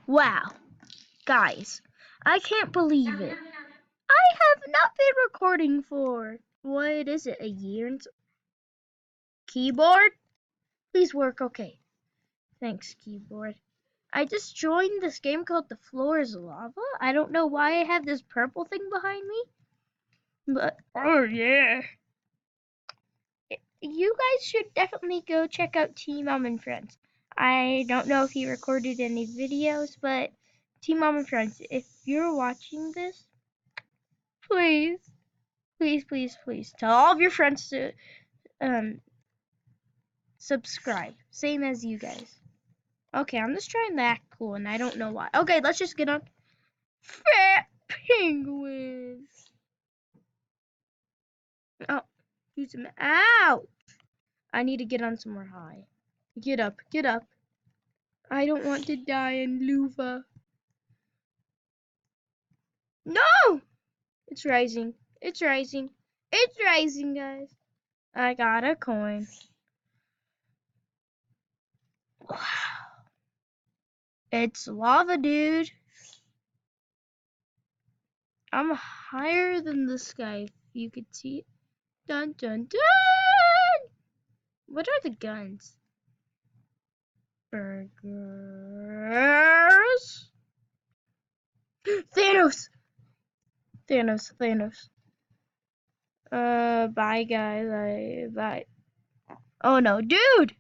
Wow, guys, I can't believe it. I have not been recording for, what is it, a year? Keyboard? Please work, okay. Thanks, keyboard. I just joined this game called The Floor is Lava. I don't know why I have this purple thing behind me, but oh yeah. You guys should definitely go check out Team Mom and Friends. I don't know if he recorded any videos, but Team Mom and Friends, if you're watching this, please, please tell all of your friends to um subscribe. Same as you guys. Okay, I'm just trying to act cool and I don't know why. Okay, let's just get on. Fat penguins. Oh, do some. Ow! I need to get on somewhere high. Get up, get up. I don't want to die in Luva. No! It's rising. It's rising. It's rising, guys. I got a coin. Wow. It's lava, dude. I'm higher than the sky, if you could see it. Dun dun dun! What are the guns? Burgers. Thanos! Thanos. Bye guys. Bye. Oh no, dude!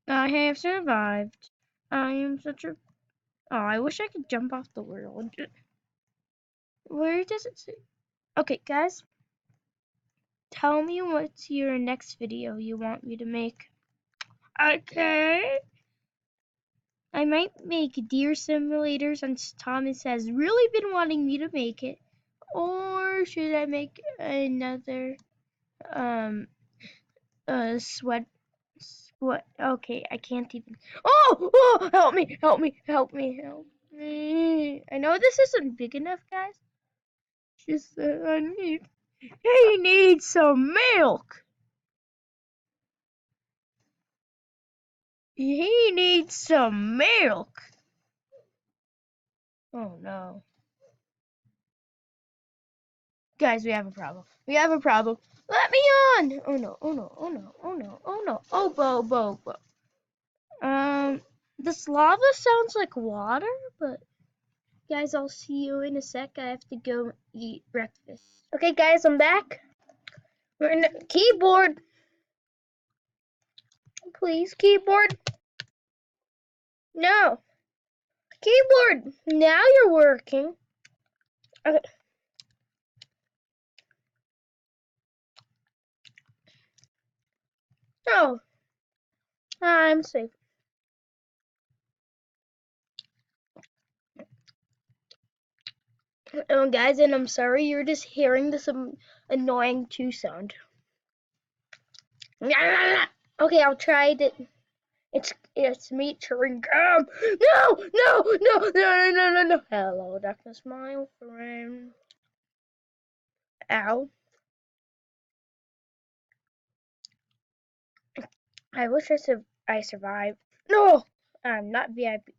I have survived. I am such a. Oh, I wish I could jump off the world. Where does it say? Okay, guys. Tell me what's your next video you want me to make. Okay. I might make Deer Simulator since Thomas has really been wanting me to make it. Or should I make another sweat okay, I can't even. Oh, help me. I know this isn't big enough, guys. Just he needs some milk. He needs some milk. Oh no. Guys, we have a problem. Let me on! Oh no. Oh, Bo. This lava sounds like water, but guys, I'll see you in a sec. I have to go eat breakfast. Okay, guys, I'm back. We're in the keyboard. Please, keyboard. No. Keyboard. Now you're working. Okay. Oh. I'm safe. Oh, guys, and I'm sorry you're just hearing this annoying chew sound. Okay, I'll try it. It's me chewing gum. No. Hello, darkness, my friend. Ow. I wish I survived. No, I'm not VIP.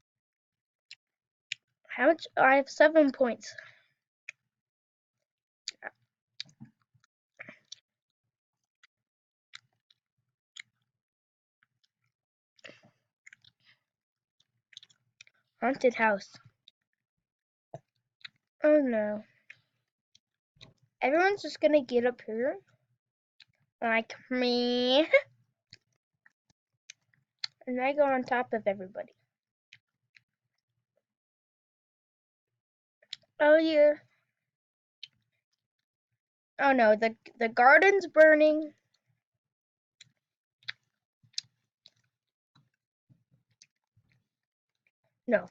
How much? I have 7 points. Haunted house. Oh no. Everyone's just gonna get up here. Like me. And I go on top of everybody. Oh yeah. Oh no, the garden's burning. No.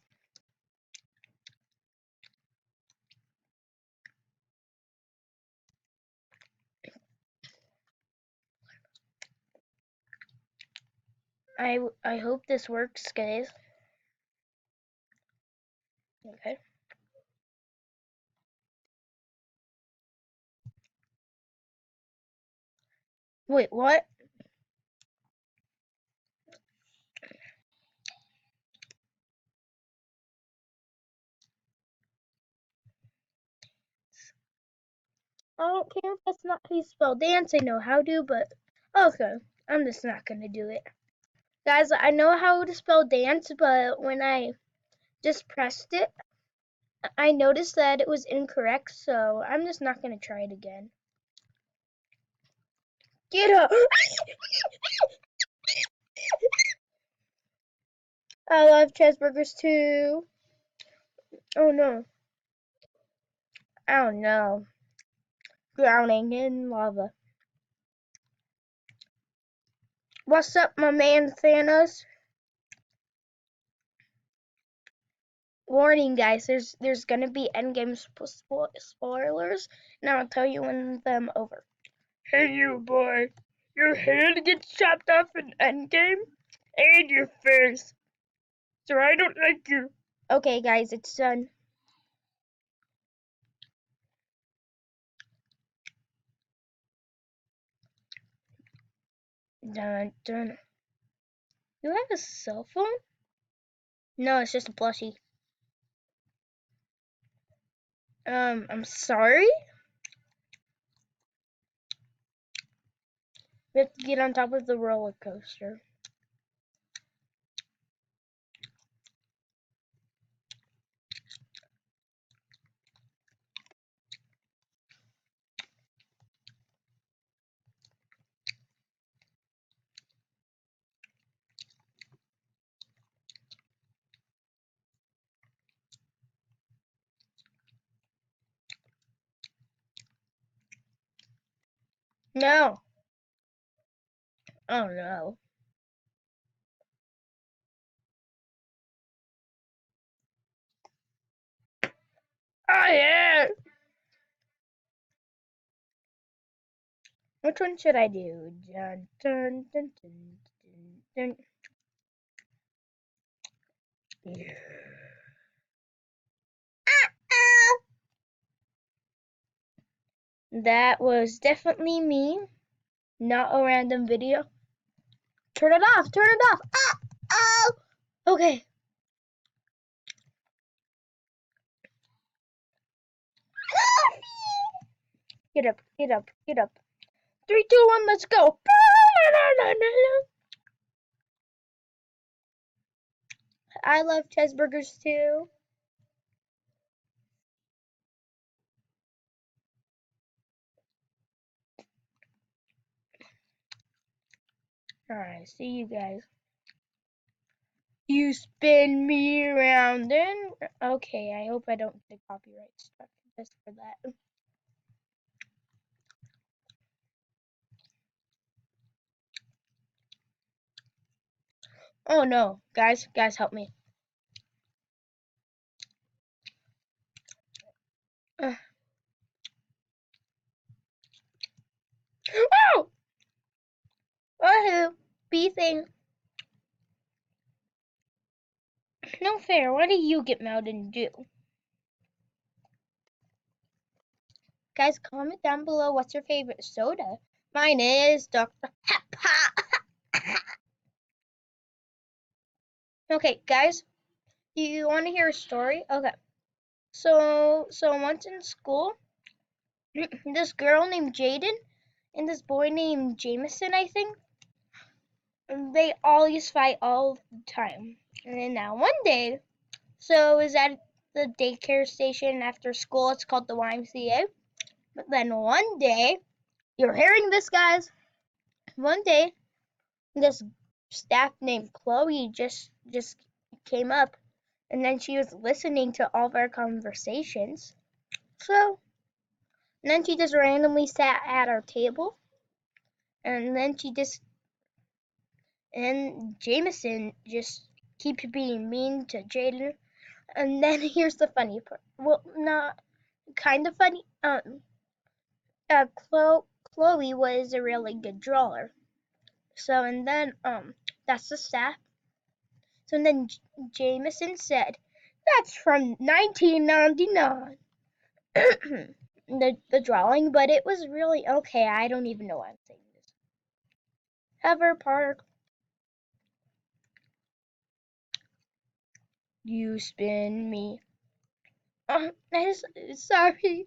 I hope this works, guys. Okay. Wait, what? I don't care if that's not how you spell dance. I know how to, but okay, I'm just not gonna do it. Guys, I know how to spell dance, but when I just pressed it, I noticed that it was incorrect, so I'm just not gonna try it again. Get up! I love cheeseburgers too. Oh no. Oh no. Drowning in lava. What's up, my man Thanos? Warning, guys. There's gonna be endgame spoilers, and I'll tell you when them over. Hey, you boy. Your hand gets chopped off in endgame, and your face. So I don't like you. Okay, guys, it's done. Dun dun. You have a cell phone? No, it's just a plushie. I'm sorry? We have to get on top of the roller coaster. No. Oh no. Oh yeah. Which one should I do? Dun dun dun dun dun. Dun. Yeah. That was definitely me, not a random video. Turn it off! Turn it off! Ah! Oh! Okay. Get up, get up, get up. 3, 2, 1, let's go! I love cheeseburgers too. Alright, see you guys. You spin me around and okay, I hope I don't get copyright stuck just for that. Oh no, guys, help me. Oh! Woohoo! Bee thing. No fair, what do you get Mountain Dew? Guys, comment down below what's your favorite soda. Mine is Dr. Okay, guys, you want to hear a story? Okay. So once in school, this girl named Jaden and this boy named Jameson, I think, they all used to fight all the time. And then now one day, so it was at the daycare station after school. It's called the YMCA. But then one day, you're hearing this, guys. One day, this staff named Chloe just came up, and then she was listening to all of our conversations. So, and then she just randomly sat at our table, and then and Jameson just keeps being mean to Jaden. And then here's the funny part. Well, not kind of funny. Chloe was a really good drawer. So, and then, that's the staff. So and then Jameson said, "That's from 1999." the drawing, but it was really okay. I don't even know why I'm saying this. Hover Park, you spin me. I'm sorry.